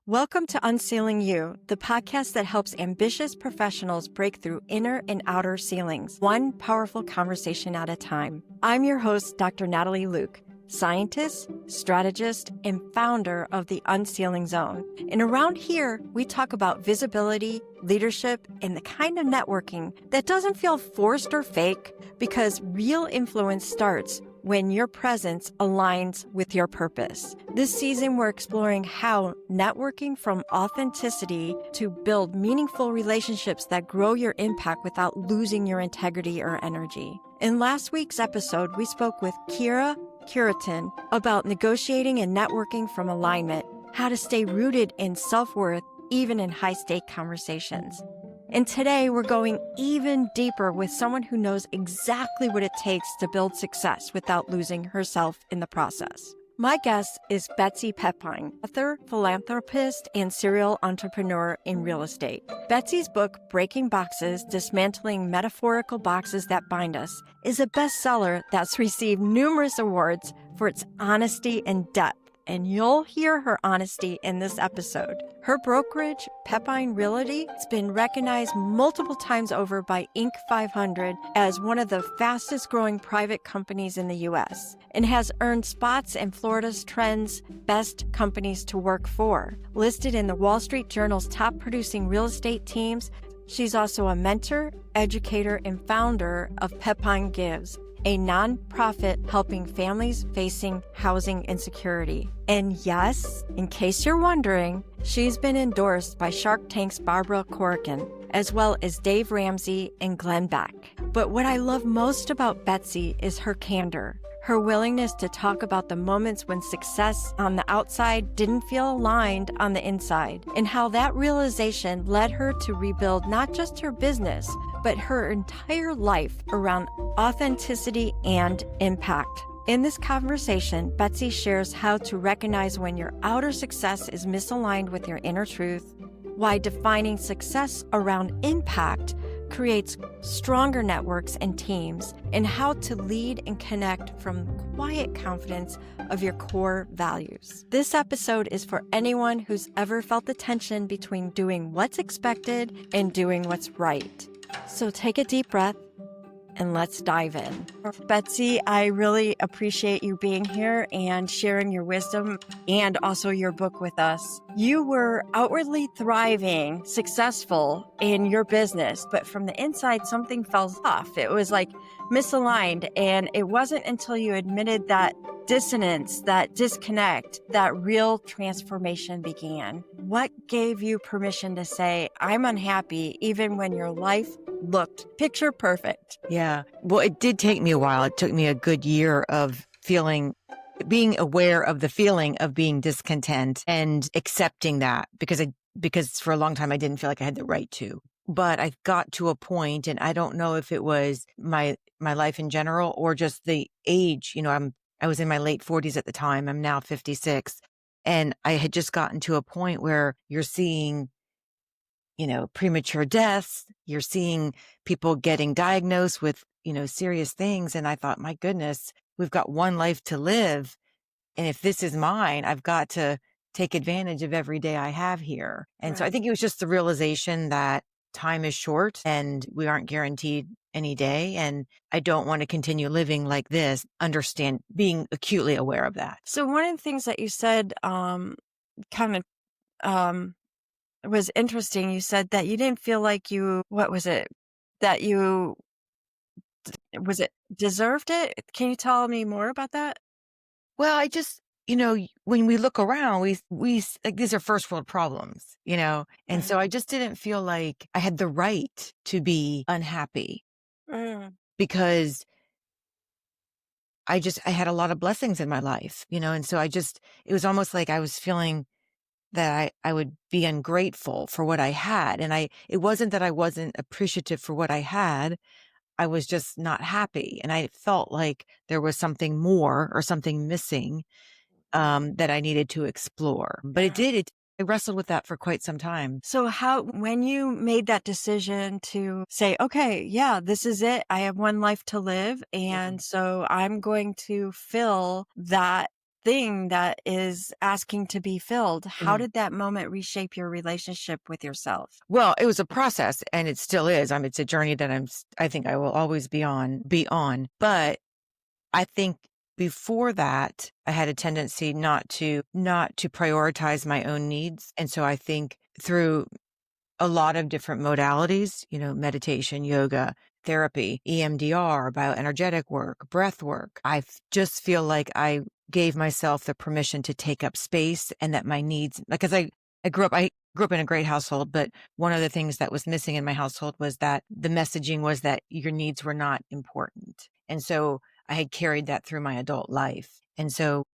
Welcome to UnCeiling You, the podcast that helps ambitious professionals break through inner and outer ceilings, one powerful conversation at a time. I'm your host, Dr. Natalie Luke, scientist, strategist, and founder of the UnCeiling Zone. And around here, we talk about visibility, leadership, and the kind of networking that doesn't feel forced or fake, because real influence starts when your presence aligns with your purpose. This season, we're exploring how networking from authenticity to build meaningful relationships that grow your impact without losing your integrity or energy. In last week's episode, we spoke with Kira Curitin about negotiating and networking from alignment, how to stay rooted in self-worth, even in high-stake conversations. And today we're going even deeper with someone who knows exactly what it takes to build success without losing herself in the process. My guest is Betsy Pepine, author, philanthropist, and serial entrepreneur in real estate. Betsy's book, Breaking Boxes, Dismantling Metaphorical Boxes That Bind Us, is a bestseller that's received numerous awards for its honesty and depth. And you'll hear her honesty in this episode. Her brokerage, Pepine Realty, has been recognized multiple times over by Inc. 500 as one of the fastest growing private companies in the U.S. and has earned spots in Florida's Trend's Best Companies to Work For. Listed in the Wall Street Journal's top producing real estate teams, she's also a mentor, educator, and founder of Pepine Gives, a nonprofit helping families facing housing insecurity. And yes, in case you're wondering, she's been endorsed by Shark Tank's Barbara Corrigan, as well as Dave Ramsey and Glenn Beck. But what I love most about Betsy is her candor, her willingness to talk about the moments when success on the outside didn't feel aligned on the inside, and how that realization led her to rebuild not just her business, but her entire life around authenticity and impact. In this conversation, Betsy shares how to recognize when your outer success is misaligned with your inner truth, why defining success around impact creates stronger networks and teams, and how to lead and connect from quiet confidence of your core values. This episode is for anyone who's ever felt the tension between doing what's expected and doing what's right. So take a deep breath and let's dive in. Betsy, I really appreciate you being here and sharing your wisdom and also your book with us. You were outwardly thriving, successful in your business, but from the inside, something fell off. It was like misaligned. And it wasn't until you admitted that dissonance, that disconnect, that real transformation began. What gave you permission to say, I'm unhappy, even when your life looked picture perfect? Yeah. Well, it did take me a while. It took me a good year of being aware of the feeling of being discontent and accepting that because for a long time I didn't feel like I had the right to. But I got to a point, and I don't know if it was my life in general or just the age. I was in my late 40s at the time. I'm now 56. And I had just gotten to a point where you're seeing, premature deaths. You're seeing people getting diagnosed with, serious things. And I thought, my goodness, we've got one life to live. And if this is mine, I've got to take advantage of every day I have here. And Right. So I think it was just the realization that time is short and we aren't guaranteed any day. And I don't want to continue living like this, being acutely aware of that. So one of the things that you said was interesting. You said that you didn't feel like deserved it? Can you tell me more about that? Well, I just, when we look around, we like, these are first world problems, and so I just didn't feel like I had the right to be unhappy because I had a lot of blessings in my life, and so it was almost like I was feeling that I would be ungrateful for what I had. And it wasn't that I wasn't appreciative for what I had. I was just not happy. And I felt like there was something more or something missing, that I needed to explore. But I wrestled with that for quite some time. So when you made that decision to say, okay, yeah, this is it. I have one life to live. And so I'm going to fill that thing that is asking to be filled. How Mhm. did that moment reshape your relationship with yourself? Well, it was a process and it still is. I mean, it's a journey that I think I will always be on. But I think before that, I had a tendency not to prioritize my own needs. And so I think through a lot of different modalities, meditation, yoga, therapy, EMDR, bioenergetic work, breath work. Just feel like I gave myself the permission to take up space and that my needs, because I grew up in a great household, but one of the things that was missing in my household was that the messaging was that your needs were not important. And so I had carried that through my adult life. And so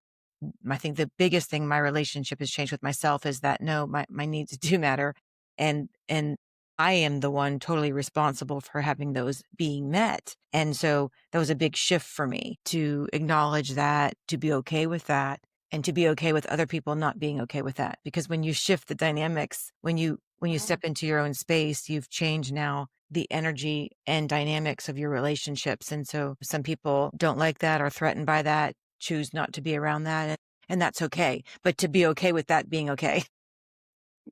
I think the biggest thing my relationship has changed with myself is that no, my needs do matter. And I am the one totally responsible for having those being met. And so that was a big shift for me to acknowledge that, to be okay with that, and to be okay with other people not being okay with that. Because when you shift the dynamics, when you step into your own space, you've changed now the energy and dynamics of your relationships. And so some people don't like that, or threatened by that, choose not to be around that. And that's okay. But to be okay with that being okay.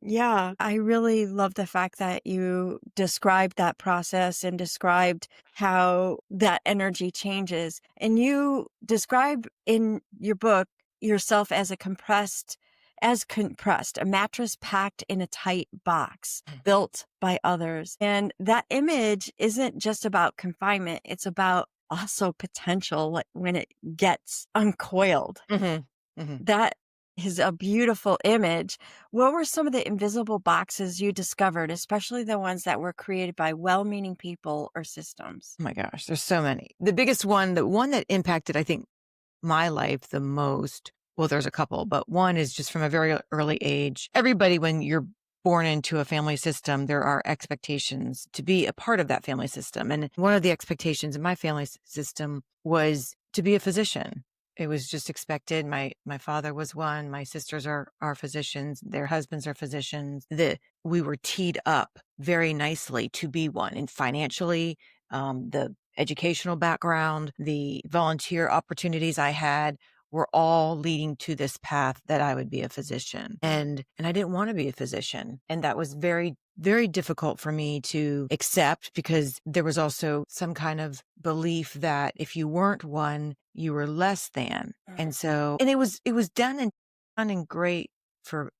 Yeah, I really love the fact that you described that process and described how that energy changes. And you describe in your book yourself as compressed, a mattress packed in a tight box built by others. And that image isn't just about confinement, it's about also potential, like when it gets uncoiled. Mhm. Mhm. That is a beautiful image. What were some of the invisible boxes you discovered, especially the ones that were created by well-meaning people or systems? Oh my gosh, there's so many. The biggest one, the one that impacted, I think, my life the most, well, there's a couple, but one is just from a very early age. Everybody, when you're born into a family system, there are expectations to be a part of that family system. And one of the expectations in my family system was to be a physician. It was just expected. My father was one. My sisters are physicians. Their husbands are physicians. We were teed up very nicely to be one, and financially, the educational background, the volunteer opportunities I had were all leading to this path that I would be a physician. And I didn't want to be a physician. And that was very, very difficult for me to accept, because there was also some kind of belief that if you weren't one, you were less than. And so, and it was done in great for,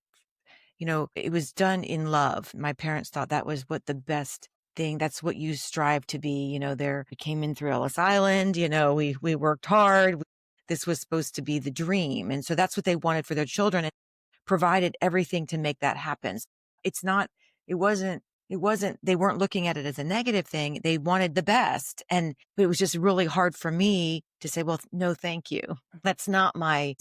it was done in love. My parents thought that was what the best thing, that's what you strive to be. We came in through Ellis Island, we worked hard. This was supposed to be the dream. And so that's what they wanted for their children, and provided everything to make that happen. It's not, it wasn't, they weren't looking at it as a negative thing. They wanted the best. And it was just really hard for me to say, well, no, thank you. It's not my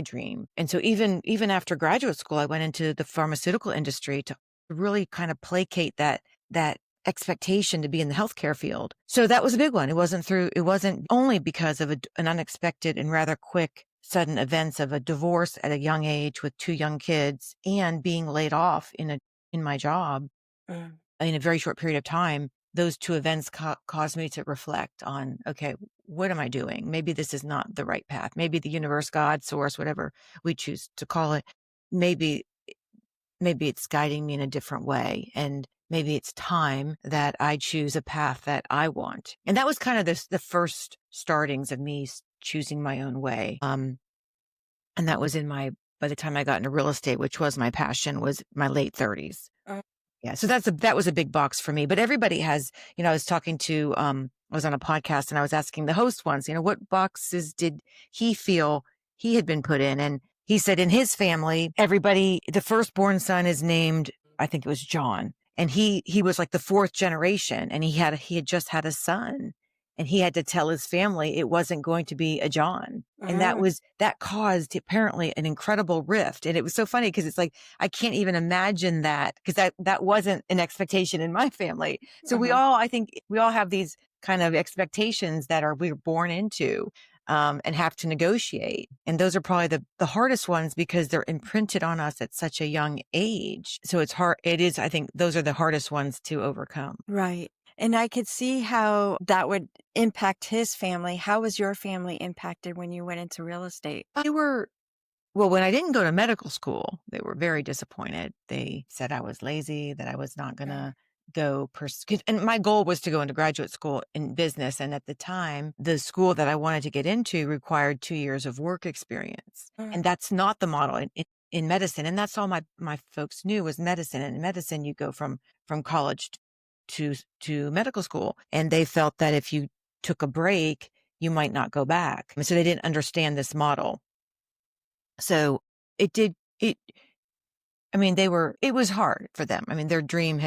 dream. And so even after graduate school, I went into the pharmaceutical industry to really kind of placate that expectation to be in the healthcare field. So that was a big one. It wasn't only because of an unexpected and rather quick sudden events of a divorce at a young age with two young kids, and being laid off in my job in a very short period of time. Those two events caused me to reflect on, okay, what am I doing? Maybe this is not the right path. Maybe the universe, God, source, whatever we choose to call it, maybe it's guiding me in a different way. And maybe it's time that I choose a path that I want. And that was kind of the first startings of me choosing my own way. And that was by the time I got into real estate, which was my passion, was my late 30s. Yeah. So that was a big box for me. But everybody has, I was talking to, I was on a podcast and I was asking the host once, what boxes did he feel he had been put in? And he said in his family, the firstborn son is named, I think it was John. And he was like the fourth generation, and he had just had a son, and he had to tell his family it wasn't going to be a John. And that caused apparently an incredible rift. And it was so funny because it's like, I can't even imagine that, because that wasn't an expectation in my family. So I think we all have these kind of expectations that we're born into, and have to negotiate. And those are probably the hardest ones, because they're imprinted on us at such a young age. So it's hard. I think those are the hardest ones to overcome. Right. And I could see how that would impact his family. How was your family impacted when you went into real estate? They were, well, when I didn't go to medical school, they were very disappointed. They said I was lazy, that I was not going Mm, to go pursue. And my goal was to go into graduate school in business. And at the time, the school that I wanted to get into required 2 years of work experience. And mm, that's not the model in medicine. And that's all my folks knew was medicine. And in medicine, you go from college to medical school. And they felt that if you took a break, you might not go back. And so they didn't understand this model. So it did, it, I mean, it was hard for them. I mean, their dream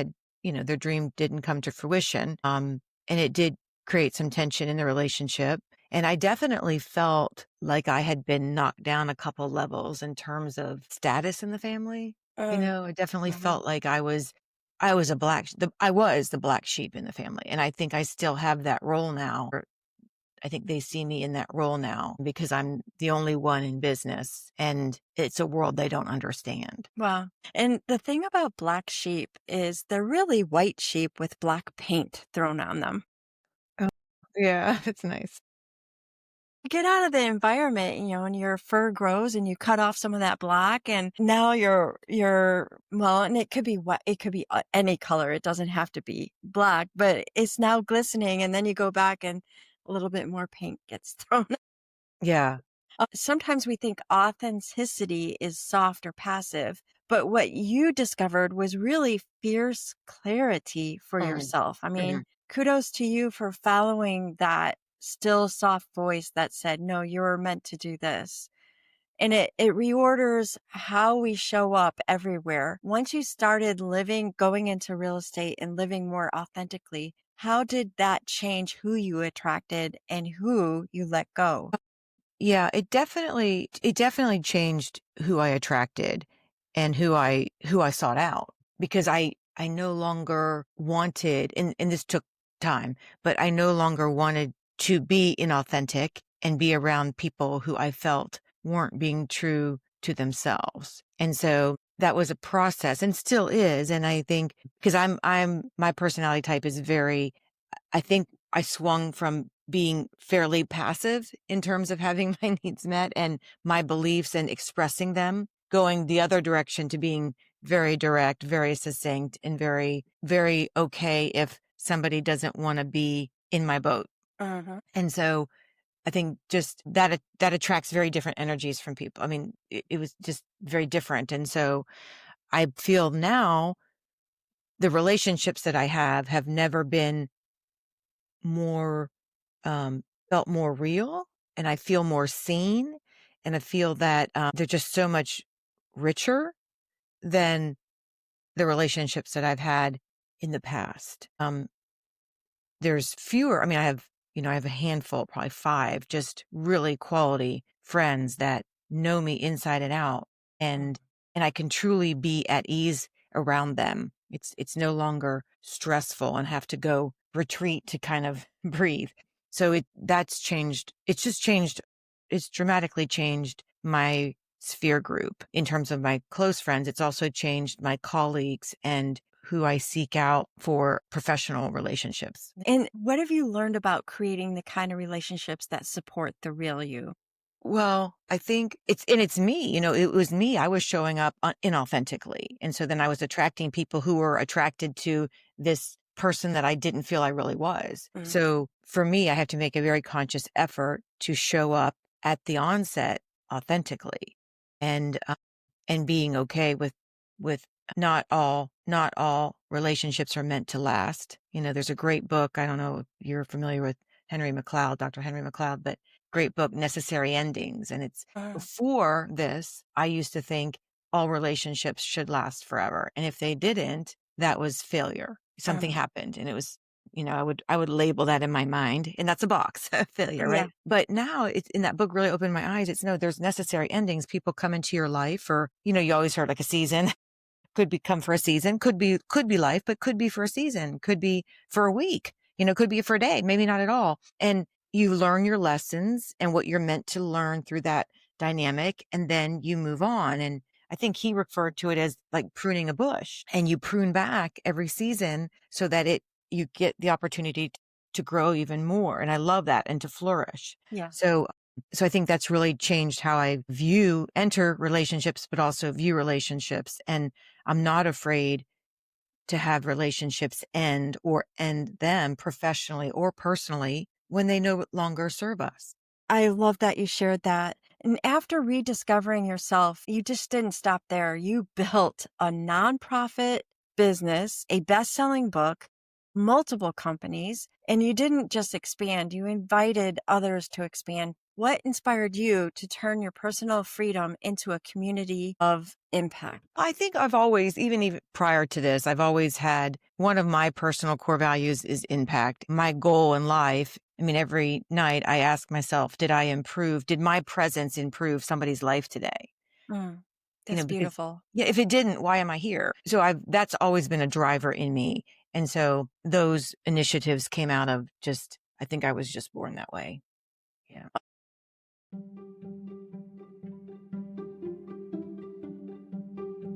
didn't come to fruition. And it did create some tension in the relationship. And I definitely felt like I had been knocked down a couple levels in terms of status in the family. mm, I definitely mhm. felt like I was I was the black sheep in the family. And I think I still have that role now. I think they see me in that role now because I'm the only one in business and it's a world they don't understand. Wow. And the thing about black sheep is they're really white sheep with black paint thrown on them. Oh, yeah, it's nice. Get out of the environment, and your fur grows and you cut off some of that black and now well, and it could be what it could be any color. It doesn't have to be black, but it's now glistening and then you go back and a little bit more paint gets thrown. Yeah. Sometimes we think authenticity is soft or passive, but what you discovered was really fierce clarity for Mhm, yourself. I mean, mhm. kudos to you for following that still soft voice that said, no, you're meant to do this. And it reorders how we show up everywhere. Once you started going into real estate and living more authentically, how did that change who you attracted and who you let go? Yeah, it definitely changed who I attracted and who I sought out because I no longer wanted, and this took time, but I no longer wanted to be inauthentic and be around people who I felt weren't being true to themselves. And so that was a process and still is. And I think because my personality type is very, I think I swung from being fairly passive in terms of having my needs met and my beliefs and expressing them, going the other direction to being very direct, very succinct, and very, very okay if somebody doesn't want to be in my boat. Uh-huh. And so I think just that attracts very different energies from people. I mean, it was just very different. And so I feel now the relationships that I have never been more felt more real and I feel more seen. And I feel that they're just so much richer than the relationships that I've had in the past. There's fewer. I mean, I have a handful, probably five, just really quality friends that know me inside and out. And, and I can truly be at ease around them. It's no longer stressful and have to go retreat to kind of breathe. So that's changed. It's just changed. It's dramatically changed my sphere group in terms of my close friends. It's also changed my colleagues and who I seek out for professional relationships. And what have you learned about creating the kind of relationships that support the real you? Well, I think it's me, it was me. I was showing up inauthentically. And so then I was attracting people who were attracted to this person that I didn't feel I really was. Mm, So for me, I have to make a very conscious effort to show up at the onset authentically and, and being okay with not all relationships are meant to last. There's a great book. I don't know if you're familiar with Dr. Henry McLeod, but great book, Necessary Endings. And it's mm, before this, I used to think all relationships should last forever. And if they didn't, that was failure. Something mm. happened and it was, I would label that in my mind and that's a box failure, Yeah. right? But now it's in that book really opened my eyes. It's no, there's necessary endings. People come into your life or, you always heard like a season could become for a season, could be life, but could be for a season, could be for a week, could be for a day, maybe not at all. And you learn your lessons and what you're meant to learn through that dynamic. And then you move on. And I think he referred to it as like pruning a bush and you prune back every season so that you get the opportunity to grow even more. And I love that, and to flourish. Yeah. So I think that's really changed how I enter relationships, but also view relationships. And I'm not afraid to have relationships end them professionally or personally when they no longer serve us. I love that you shared that. And after rediscovering yourself, you just didn't stop there. You built a nonprofit business, a best-selling book, multiple companies, and you didn't just expand, you invited others to expand. What inspired you to turn your personal freedom into a community of impact? I think I've always, even prior to this, I've always had one of my personal core values is impact. My goal in life, I mean, every night I ask myself, did my presence improve somebody's life today? That's Because, beautiful. yeah, if it didn't, why am I here? So that's always been a driver in me. And so those initiatives came out of I think I was just born that way. Yeah.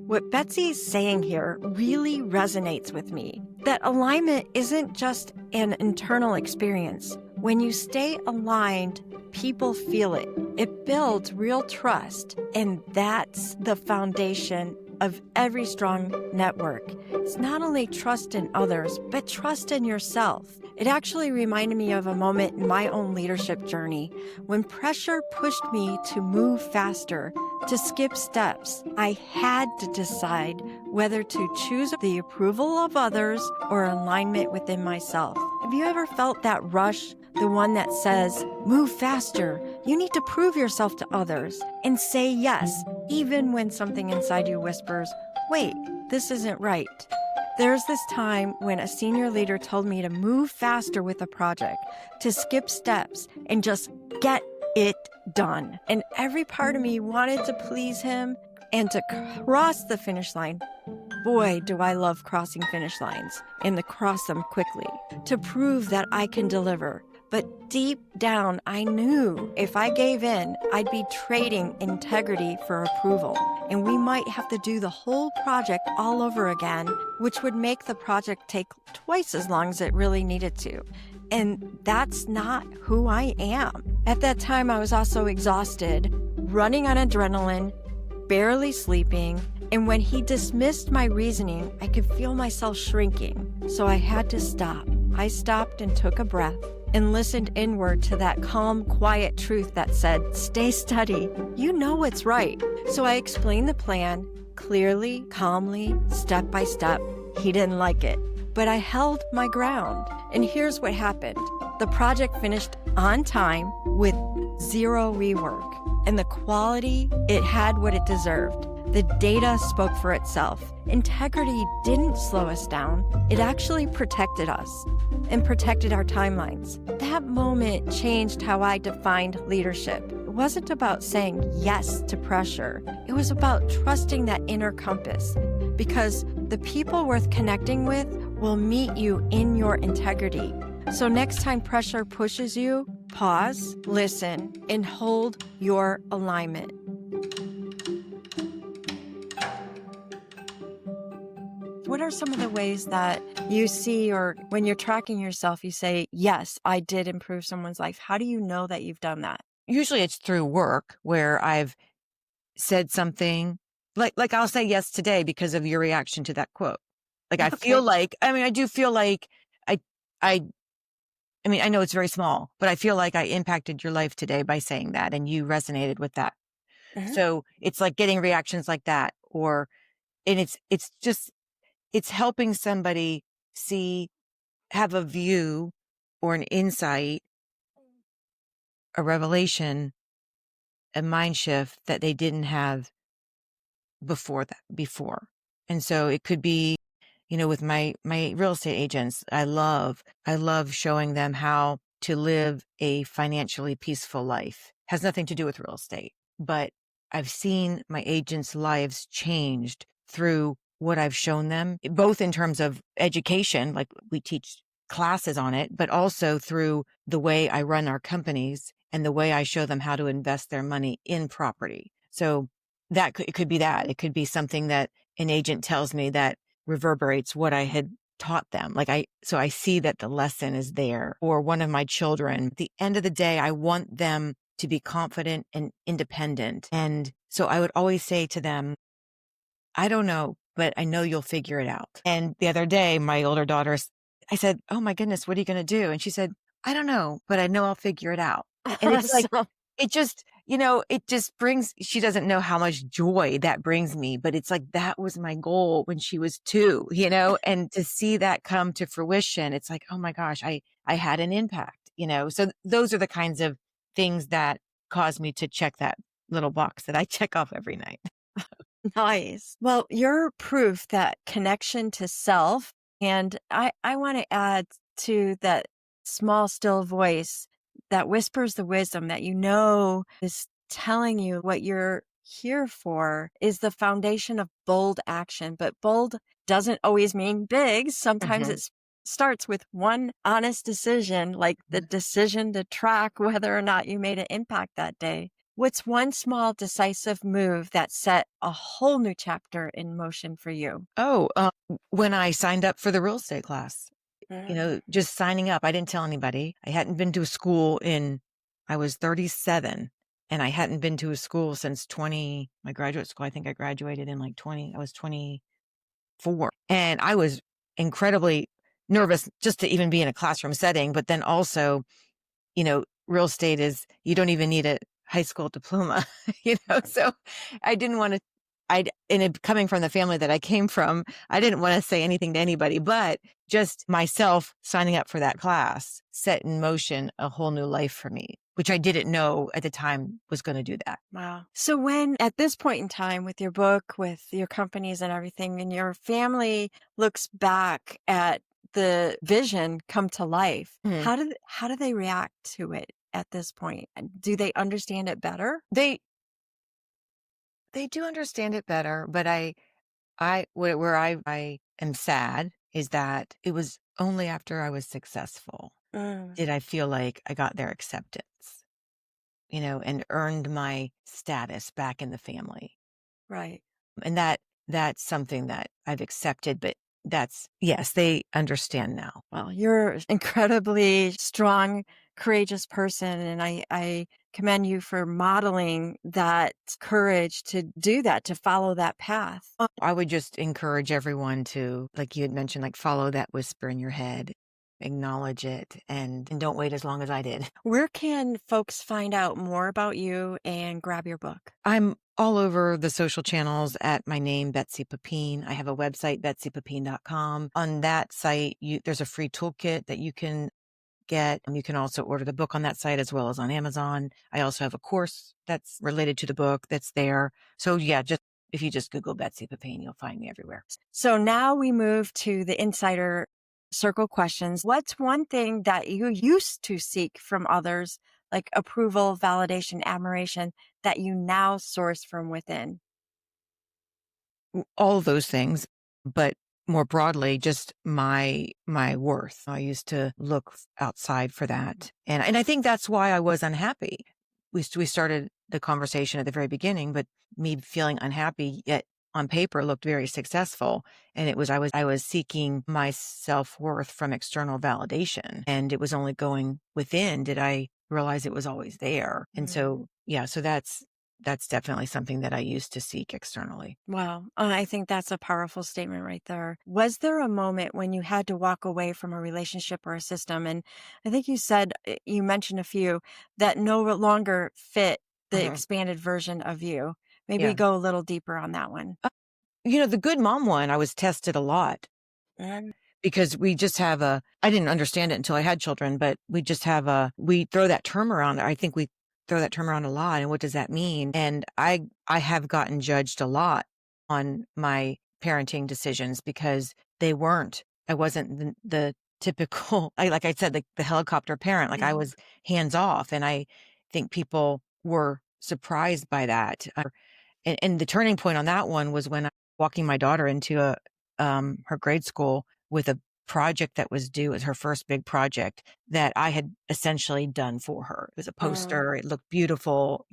What Betsy's saying here really resonates with me. That alignment isn't just an internal experience. When you stay aligned, people feel it. It builds real trust, and that's the foundation of every strong network. It's not only trust in others, but trust in yourself. It actually reminded me of a moment in my own leadership journey when pressure pushed me to move faster, to skip steps. I had to decide whether to choose the approval of others or alignment within myself. Have you ever felt that rush? The one that says, move faster. You need to prove yourself to others and say yes, even when something inside you whispers, wait, this isn't right. There's this time when a senior leader told me to move faster with a project, to skip steps and just get it done. And every part of me wanted to please him and to cross the finish line. Boy, do I love crossing finish lines and to cross them quickly, to prove that I can deliver. But deep down, I knew if I gave in, I'd be trading integrity for approval. And we might have to do the whole project all over again, which would make the project take twice as long as it really needed to. And that's not who I am. At that time, I was also exhausted, running on adrenaline, barely sleeping. And when he dismissed my reasoning, I could feel myself shrinking. So I had to stop. I stopped and took a breath and listened inward to that calm, quiet truth that said, stay steady. You know what's right. So I explained the plan clearly, calmly, step by step. He didn't like it, but I held my ground. And here's what happened. The project finished on time with zero rework, and the quality, it had what it deserved. The data spoke for itself. Integrity didn't slow us down. It actually protected us and protected our timelines. That moment changed how I defined leadership. It wasn't about saying yes to pressure. It was about trusting that inner compass, because the people worth connecting with will meet you in your integrity. So next time pressure pushes you, pause, listen, and hold your alignment. What are some of the ways that you see, or when you're tracking yourself, you say, yes, I did improve someone's life? How do you know that you've done that? Usually it's through work where I've said something like I'll say yes today because of your reaction to that quote. Like I feel like, I do feel like I know it's very small, but I feel like I impacted your life today by saying that, and you resonated with that. Mm-hmm. So it's like getting reactions like that, and it's helping somebody have a view or an insight, a revelation, a mind shift that they didn't have before. And so it could be, with my real estate agents, I love showing them how to live a financially peaceful life. Has nothing to do with real estate, but I've seen my agents' lives changed through what I've shown them, both in terms of education, like we teach classes on it, but also through the way I run our companies and the way I show them how to invest their money in property. So it could be that. It could be something that an agent tells me that reverberates what I had taught them. So I see that the lesson is there. Or one of my children, at the end of the day, I want them to be confident and independent. And so I would always say to them, I don't know, but I know you'll figure it out. And the other day, my older daughter, I said, oh my goodness, what are you going to do? And she said, I don't know, but I know I'll figure it out. And it's like, So- it just, it just brings, she doesn't know how much joy that brings me, but it's like, that was my goal when she was 2, and to see that come to fruition, it's like, oh my gosh, I had an impact, so those are the kinds of things that cause me to check that little box that I check off every night. Nice. Well, you're proof that connection to self. And I want to add to that small, still voice that whispers the wisdom that is telling you what you're here for is the foundation of bold action. But bold doesn't always mean big. Sometimes Mhm. it starts with one honest decision, like the decision to track whether or not you made an impact that day. What's one small decisive move that set a whole new chapter in motion for you? Oh, when I signed up for the real estate class, just signing up. I didn't tell anybody. I hadn't been to a school I was 37 and I hadn't been to a school since my graduate school. I think I graduated in I was 24. And I was incredibly nervous just to even be in a classroom setting. But then also, real estate you don't even need a high school diploma, so I didn't want to, coming from the family that I came from, I didn't want to say anything to anybody, but just myself signing up for that class set in motion a whole new life for me, which I didn't know at the time was going to do that. Wow. So when at this point in time with your book, with your companies and everything, and your family looks back at the vision come to life, Mhm. how do they react to it at this point? Do they understand it better? They do understand it better, but where I am sad is that it was only after I was successful Mm, did I feel like I got their acceptance, and earned my status back in the family. right. And that's something that I've accepted, but yes, they understand now. Well, you're an incredibly strong, courageous person. And I commend you for modeling that courage to do that, to follow that path. I would just encourage everyone to, like you had mentioned, like follow that whisper in your head, acknowledge it, and don't wait as long as I did. Where can folks find out more about you and grab your book? I'm all over the social channels at my name, Betsy Pepine. I have a website, betsypepine.com. On that site, there's a free toolkit that you can get. And you can also order the book on that site as well as on Amazon. I also have a course that's related to the book that's there. So yeah, if you just Google Betsy Pepine, you'll find me everywhere. So now we move to the insider circle questions. What's one thing that you used to seek from others, like approval, validation, admiration, that you now source from within? All of those things, but more broadly, just my worth. I used to look outside for that. And I think that's why I was unhappy. We started the conversation at the very beginning, but me feeling unhappy yet on paper looked very successful. And I was seeking my self-worth from external validation. And it was only going within did I realize it was always there. And so, yeah, so that's definitely something that I used to seek externally. Wow. I think that's a powerful statement right there. Was there a moment when you had to walk away from a relationship or a system? And I think you mentioned a few that no longer fit the Mhm. expanded version of you. Maybe Yeah. go a little deeper on that one. The good mom one, I was tested a lot Mm, because I didn't understand it until I had children, but we throw that term around. I think we throw that term around a lot. And what does that mean? And I have gotten judged a lot on my parenting decisions because I wasn't the typical, like I said, the helicopter parent, like I yeah. was hands off. And I think people were surprised by that. And the turning point on that one was when I was walking my daughter into her grade school with a project that was due as her first big project that I had essentially done for her. It was a poster. It looked beautiful,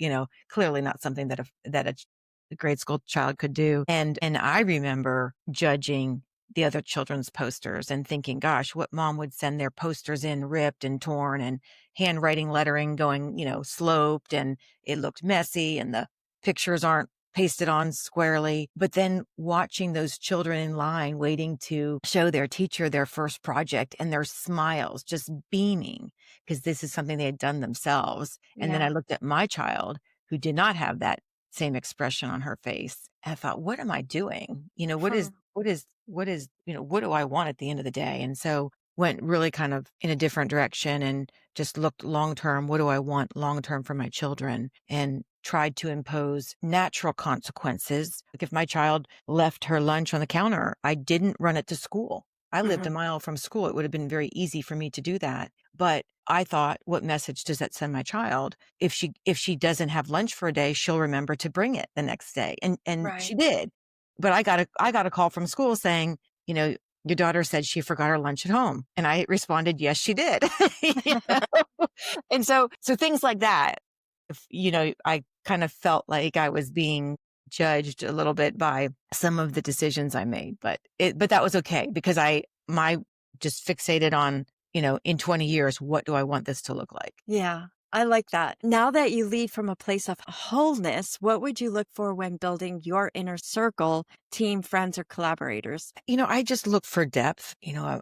clearly not something that a grade school child could do. And I remember judging the other children's posters and thinking, gosh, what mom would send their posters in ripped and torn and handwriting lettering going, sloped, and it looked messy and the pictures aren't pasted on squarely. But then watching those children in line waiting to show their teacher their first project and their smiles just beaming because this is something they had done themselves. And then I looked at my child who did not have that same expression on her face. And I thought, what am I doing? What do I want at the end of the day? And so went really kind of in a different direction and just looked long-term. What do I want long-term for my children? And tried to impose natural consequences. Like if my child left her lunch on the counter, I didn't run it to school. I lived a mile from school. It would have been very easy for me to do that. But I thought, what message does that send my child? If she doesn't have lunch for a day, she'll remember to bring it the next day. And she did. But I got a call from school saying, your daughter said she forgot her lunch at home. And I responded, yes, she did. And so things like that, I kind of felt like I was being judged a little bit by some of the decisions I made, but that was okay because my just fixated on, in 20 years, what do I want this to look like? Yeah. I like that. Now that you lead from a place of wholeness, what would you look for when building your inner circle, team, friends, or collaborators? I just look for depth.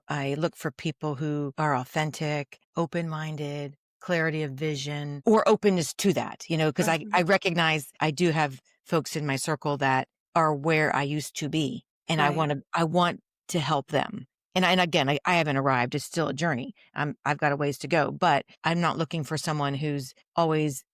I look for people who are authentic, open-minded, clarity of vision, or openness to that, because I recognize I do have folks in my circle that are where I used to be, and I want to help them. And again, I haven't arrived. It's still a journey. I've got a ways to go, but I'm not looking for someone who's always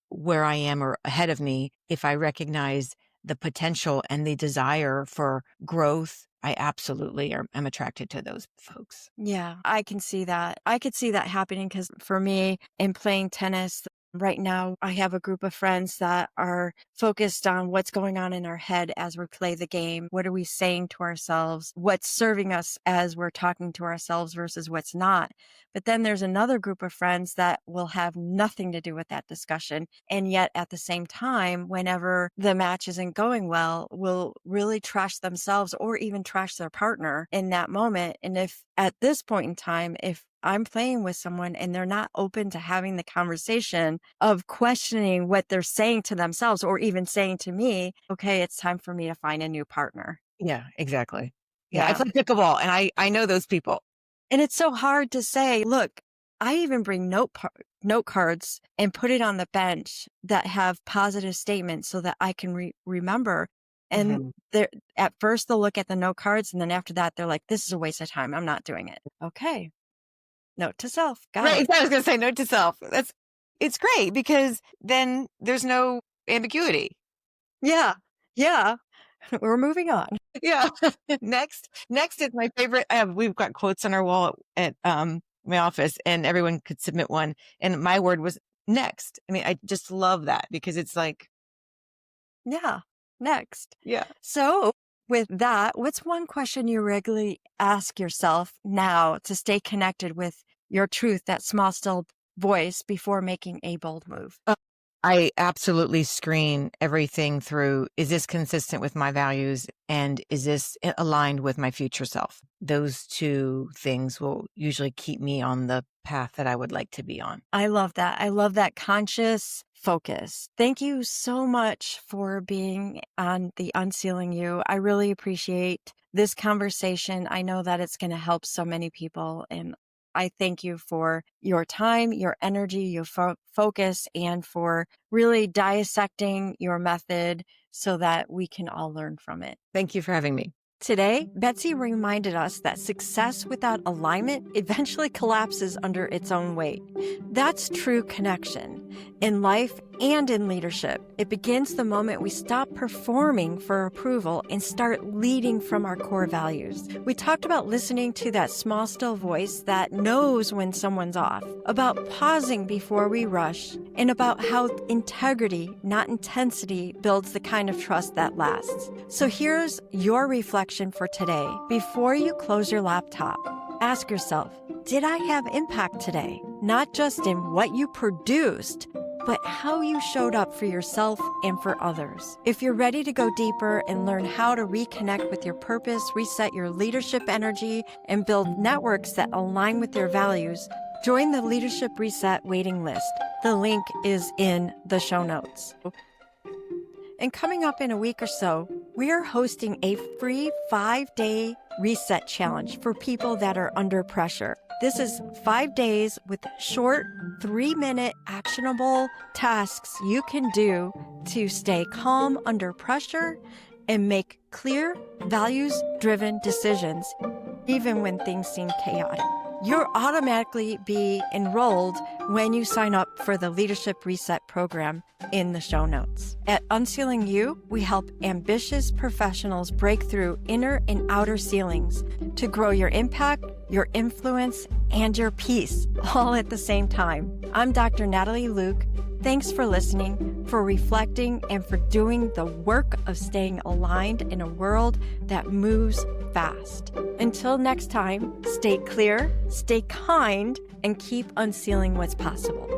where I am or ahead of me. If I recognize the potential and the desire for growth, I absolutely am attracted to those folks. Yeah, I can see that. I could see that happening because for me, in playing tennis, right now, I have a group of friends that are focused on what's going on in our head as we play the game. What are we saying to ourselves? What's serving us as we're talking to ourselves versus what's not? But then there's another group of friends that will have nothing to do with that discussion. And yet at the same time, whenever the match isn't going well, will really trash themselves or even trash their partner in that moment. And if at this point in time, if I'm playing with someone and they're not open to having the conversation of questioning what they're saying to themselves or even saying to me, okay, it's time for me to find a new partner. Yeah, exactly. Yeah. I play pickleball and I know those people. And it's so hard to say, look, I even bring note cards and put it on the bench that have positive statements so that I can remember. And at first they'll look at the note cards. And then after that, they're like, this is a waste of time. I'm not doing it. Okay. Note to self. Got it. I was going to say note to self. It's great because then there's no ambiguity. Yeah. We're moving on. Yeah. Next is my favorite. We've got quotes on our wall at my office and everyone could submit one. And my word was next. I mean, I just love that because it's like. Yeah. Next. Yeah. So with that, what's one question you regularly ask yourself now to stay connected with your truth, that small, still voice before making a bold move? I absolutely screen everything through. Is this consistent with my values? And is this aligned with my future self? Those two things will usually keep me on the path that I would like to be on. I love that. I love that conscious focus. Thank you so much for being on the UnCeiling You. I really appreciate this conversation. I know that it's going to help so many people, and I thank you for your time, your energy, your focus, and for really dissecting your method so that we can all learn from it. Thank you for having me. Today, Betsy reminded us that success without alignment eventually collapses under its own weight. That's true connection. In life and in leadership, it begins the moment we stop performing for approval and start leading from our core values. We talked about listening to that small, still voice that knows when someone's off, about pausing before we rush, and about how integrity, not intensity, builds the kind of trust that lasts. So here's your reflection for today. Before you close your laptop, ask yourself, did I have impact today? Not just in what you produced, but how you showed up for yourself and for others. If you're ready to go deeper and learn how to reconnect with your purpose, reset your leadership energy, and build networks that align with your values, join the Leadership Reset waiting list. The link is in the show notes. And coming up in a week or so, we are hosting a free 5-day reset challenge for people that are under pressure. This is 5 days with short 3-minute actionable tasks you can do to stay calm under pressure and make clear, values-driven decisions, even when things seem chaotic. You'll automatically be enrolled when you sign up for the Leadership Reset program in the show notes. At UnCeiling You, we help ambitious professionals break through inner and outer ceilings to grow your impact, your influence, and your peace all at the same time. I'm Dr. Natalie Luke. Thanks for listening, for reflecting, and for doing the work of staying aligned in a world that moves fast. Until next time, stay clear, stay kind, and keep unsealing what's possible.